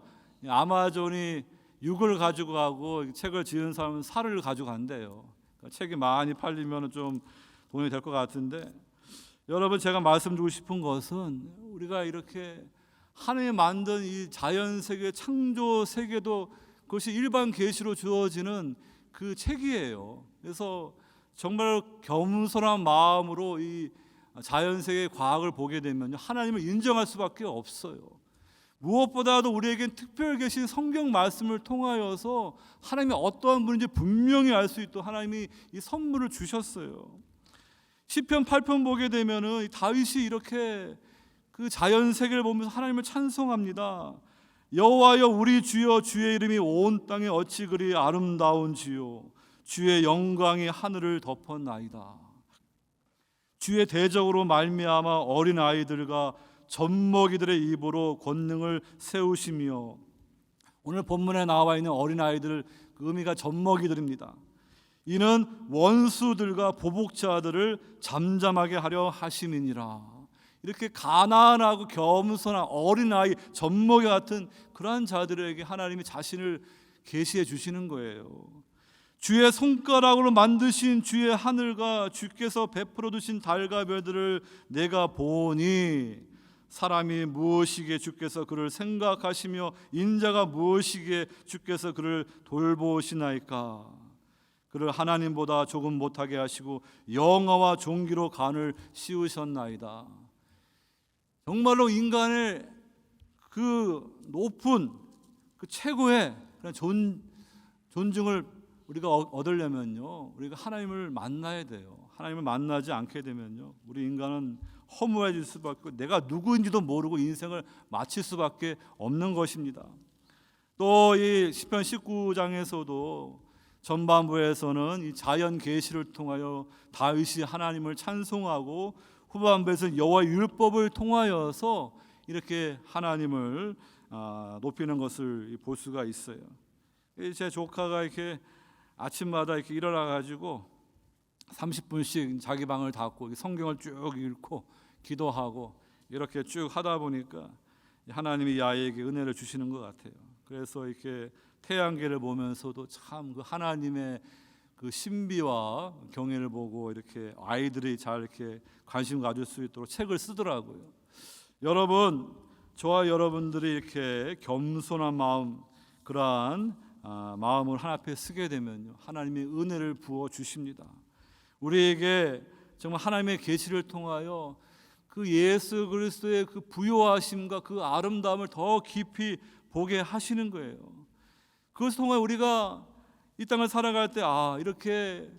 Speaker 1: 이 아마존이 육을 가지고 가고 책을 지은 사람은 살을 가지고 간대요. 그러니까 책이 많이 팔리면 좀 돈이 될 것 같은데. 여러분, 제가 말씀드리고 싶은 것은 우리가 이렇게 하나님이 만든 이 자연 세계, 창조 세계도 그것이 일반 계시로 주어지는 그 책이에요. 그래서 정말 겸손한 마음으로 이 자연 세계 과학을 보게 되면 하나님을 인정할 수밖에 없어요. 무엇보다도 우리에겐 특별 계신 성경 말씀을 통하여서 하나님이 어떠한 분인지 분명히 알 수 있도록 하나님이 이 선물을 주셨어요. 시편 8편 보게 되면은 다윗이 이렇게 그 자연 세계를 보면서 하나님을 찬송합니다. 여호와여 우리 주여, 주의 이름이 온 땅에 어찌 그리 아름다운지요, 주의 영광이 하늘을 덮었나이다. 주의 대적으로 말미암아 어린 아이들과 젖먹이들의 입으로 권능을 세우시며, 오늘 본문에 나와 있는 어린 아이들 그 의미가 젖먹이들입니다. 이는 원수들과 보복자들을 잠잠하게 하려 하심이니라. 이렇게 가난하고 겸손한 어린아이, 젖먹이 같은 그러한 자들에게 하나님이 자신을 계시해 주시는 거예요. 주의 손가락으로 만드신 주의 하늘과 주께서 베풀어 두신 달과 별들을 내가 보니 사람이 무엇이기에 주께서 그를 생각하시며 인자가 무엇이기에 주께서 그를 돌보시나이까. 그를 하나님보다 조금 못하게 하시고 영화와 존귀로 간을 씌우셨나이다. 정말로 인간의 그 높은 그 최고의 그런 존중을 우리가 얻으려면요, 우리가 하나님을 만나야 돼요. 하나님을 만나지 않게 되면요, 우리 인간은 허무해질 수밖에, 내가 누구인지도 모르고 인생을 마칠 수밖에 없는 것입니다. 또 이 시편 19장에서도 전반부에서는 이 자연 계시를 통하여 다윗이 하나님을 찬송하고 후반부에서는 여호와의 율법을 통하여서 이렇게 하나님을 높이는 것을 볼 수가 있어요. 제 조카가 이렇게 아침마다 이렇게 일어나 가지고 30분씩 자기 방을 닫고 성경을 쭉 읽고 기도하고 이렇게 쭉 하다 보니까 하나님이 이 아이에게 은혜를 주시는 것 같아요. 그래서 이렇게 태양계를 보면서도 참 그 하나님의 그 신비와 경애를 보고 이렇게 아이들이 잘 이렇게 관심 가질 수 있도록 책을 쓰더라고요. 여러분, 저와 여러분들이 이렇게 겸손한 마음, 그러한 마음을 하나 앞에 쓰게 되면요, 하나님이 은혜를 부어 주십니다. 우리에게 정말 하나님의 계시를 통하여 그 예수 그리스도의 그 부요하심과 그 아름다움을 더 깊이 보게 하시는 거예요. 그것을 통하여 우리가 이 땅을 살아갈 때 이렇게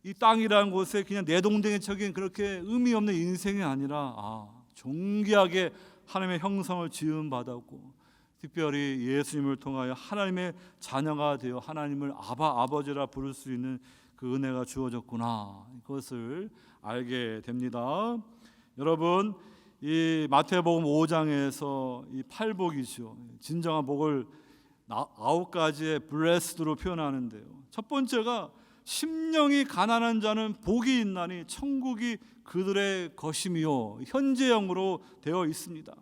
Speaker 1: 이 땅이라는 곳에 그냥 내동댕이적인 그렇게 의미 없는 인생이 아니라 존귀하게 하나님의 형상을 지음 받았고 특별히 예수님을 통하여 하나님의 자녀가 되어 하나님을 아버지라 부를 수 있는 그 은혜가 주어졌구나, 그것을 알게 됩니다. 여러분, 이 마태복음 5장에서 이 팔복이죠, 진정한 복을 9가지의 블레스드로 표현하는데요, 첫 번째가 심령이 가난한 자는 복이 있나니 천국이 그들의 것이며 현재형으로 되어 있습니다.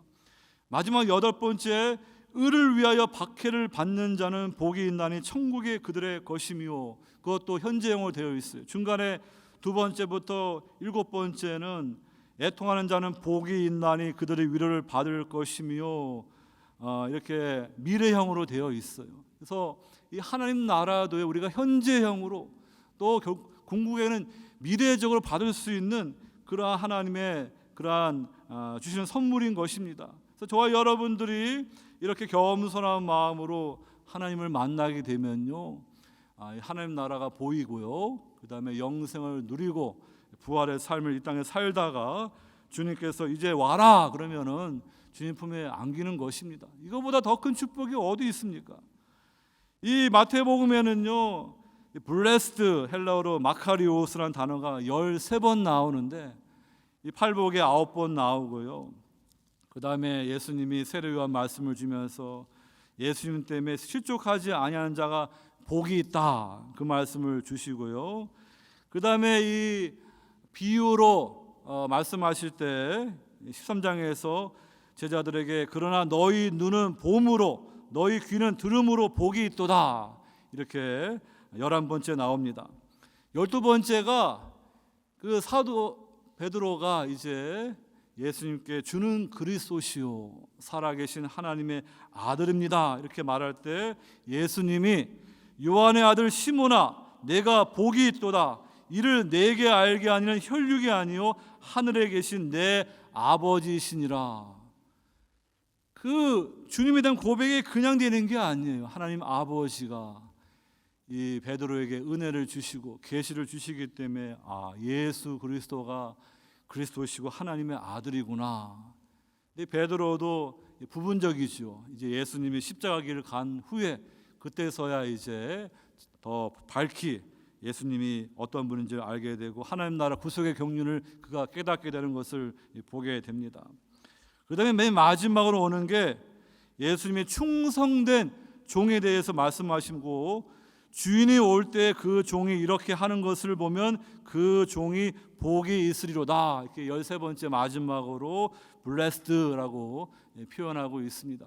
Speaker 1: 마지막 8번째, 의를 위하여 박해를 받는 자는 복이 있나니 천국이 그들의 것이며 그것도 현재형으로 되어 있어요. 중간에 2번째부터 7번째는 애통하는 자는 복이 있나니 그들의 위로를 받을 것이며 이렇게 미래형으로 되어 있어요. 그래서 이 하나님 나라도 우리가 현재형으로 또 궁극에는 미래적으로 받을 수 있는 그러한 하나님의 그러한 주시는 선물인 것입니다. 그래서 저와 여러분들이 이렇게 겸손한 마음으로 하나님을 만나게 되면요, 하나님 나라가 보이고요, 그 다음에 영생을 누리고 부활의 삶을 이 땅에 살다가 주님께서 이제 와라 그러면은 주님 품에 안기는 것입니다. 이거보다 더 큰 축복이 어디 있습니까? 이 마태복음에는요, 블레스드, 헬라어로 마카리오스라는 단어가 13번 나오는데 이 팔복에 9번 나오고요, 그 다음에 예수님이 세례요한 말씀을 주면서 예수님 때문에 실족하지 아니하는 자가 복이 있다, 그 말씀을 주시고요, 그 다음에 이 비유로 말씀하실 때 13장에서 제자들에게 그러나 너희 눈은 봄으로 너희 귀는 들음으로 복이 있도다, 이렇게 11번째 나옵니다. 12번째가 그 사도 베드로가 이제 예수님께 주는 그리스도시요 살아계신 하나님의 아들입니다, 이렇게 말할 때 예수님이 요한의 아들 시몬아 내가 복이 있도다, 이를 내게 알게 하니는 혈육이 아니요 하늘에 계신 내 아버지시니라. 그 주님에 대한 고백이 그냥 되는 게 아니에요. 하나님 아버지가 이 베드로에게 은혜를 주시고 계시를 주시기 때문에 예수 그리스도가 그리스도시고 하나님의 아들이구나. 근데 베드로도 부분적이죠. 이제 예수님이 십자가 길을 간 후에 그때서야 이제 더 밝히 예수님이 어떤 분인지를 알게 되고 하나님 나라 구속의 경륜을 그가 깨닫게 되는 것을 보게 됩니다. 그 다음에 맨 마지막으로 오는 게 예수님의 충성된 종에 대해서 말씀하시고 주인이 올 때 그 종이 이렇게 하는 것을 보면 그 종이 복이 있으리로다. 이렇게 13번째 마지막으로 blessed라고 표현하고 있습니다.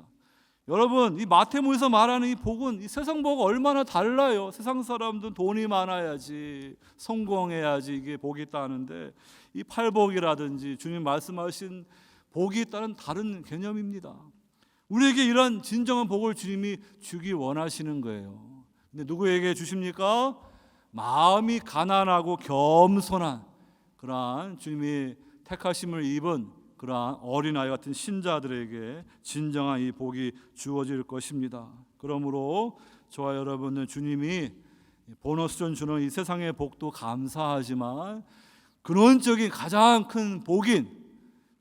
Speaker 1: 여러분, 이 마태복음에서 말하는 이 복은 이 세상 복과 얼마나 달라요. 세상 사람들은 돈이 많아야지, 성공해야지 이게 복이 있다는데, 이 팔복이라든지 주님 말씀하신 복이 있다는 다른 개념입니다. 우리에게 이런 진정한 복을 주님이 주기 원하시는 거예요. 근데 누구에게 주십니까? 마음이 가난하고 겸손한 그러한 주님이 택하심을 입은 그러한 어린아이 같은 신자들에게 진정한 이 복이 주어질 것입니다. 그러므로 저와 여러분은 주님이 보너스전 주는 이 세상의 복도 감사하지만 근원적인 가장 큰 복인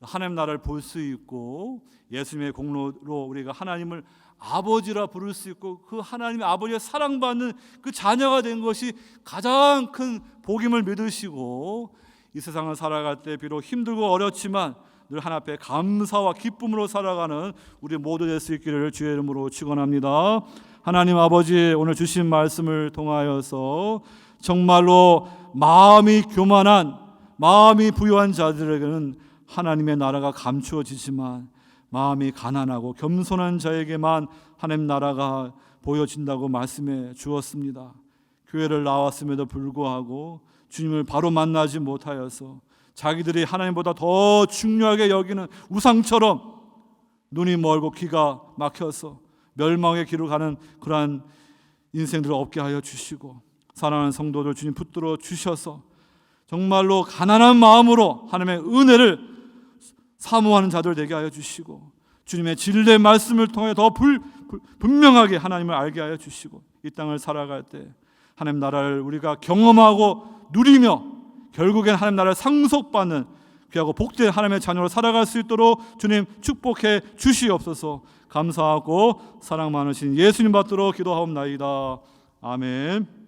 Speaker 1: 하나님 나라를 볼 수 있고 예수님의 공로로 우리가 하나님을 아버지라 부를 수 있고 그 하나님의 아버지의 사랑받는 그 자녀가 된 것이 가장 큰 복임을 믿으시고 이 세상을 살아갈 때 비록 힘들고 어렵지만 늘 하나님 앞에 감사와 기쁨으로 살아가는 우리 모두 될 수 있기를 주의 이름으로 축원합니다. 하나님 아버지, 오늘 주신 말씀을 통하여서 정말로 마음이 교만한, 마음이 부유한 자들에게는 하나님의 나라가 감추어지지만 마음이 가난하고 겸손한 자에게만 하나님 나라가 보여진다고 말씀해 주었습니다. 교회를 나왔음에도 불구하고 주님을 바로 만나지 못하여서 자기들이 하나님보다 더 중요하게 여기는 우상처럼 눈이 멀고 귀가 막혀서 멸망의 길을 가는 그러한 인생들을 없게 하여 주시고, 사랑하는 성도들 주님 붙들어 주셔서 정말로 가난한 마음으로 하나님의 은혜를 사모하는 자들 되게 하여 주시고, 주님의 진리의 말씀을 통해 더 분명하게 하나님을 알게 하여 주시고, 이 땅을 살아갈 때 하나님 나라를 우리가 경험하고 누리며 결국엔 하나님 나라를 상속받는 귀하고 복된 하나님의 자녀로 살아갈 수 있도록 주님 축복해 주시옵소서. 감사하고 사랑 많으신 예수님 받들어 기도하옵나이다. 아멘.